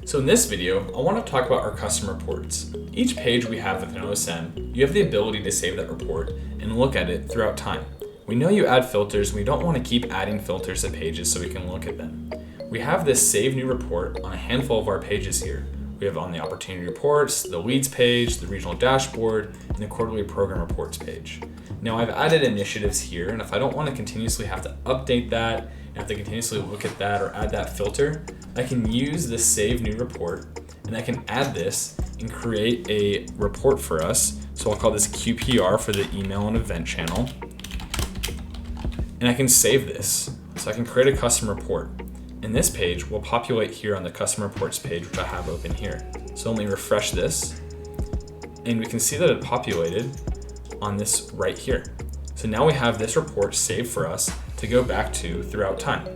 So in this video, I want to talk about our custom reports. Each page we have with an OSM, you have the ability to save that report and look at it throughout time. We know you add filters, and we don't want to keep adding filters to pages so we can look at them. We have this Save New Report on a handful of our pages here. We have on the Opportunity Reports, the Leads page, the Regional Dashboard, and the Quarterly Program Reports page. Now I've added initiatives here, and if I don't want to continuously have to update that, and have to continuously look at that or add that filter, I can use this Save New Report, and I can add this and create a report for us. So I'll call this QPR for the email and event channel. And I can save this. So I can create a custom report. And this page will populate here on the custom reports page, which I have open here. So let me refresh this, and we can see that it populated on this right here. So now we have this report saved for us to go back to throughout time.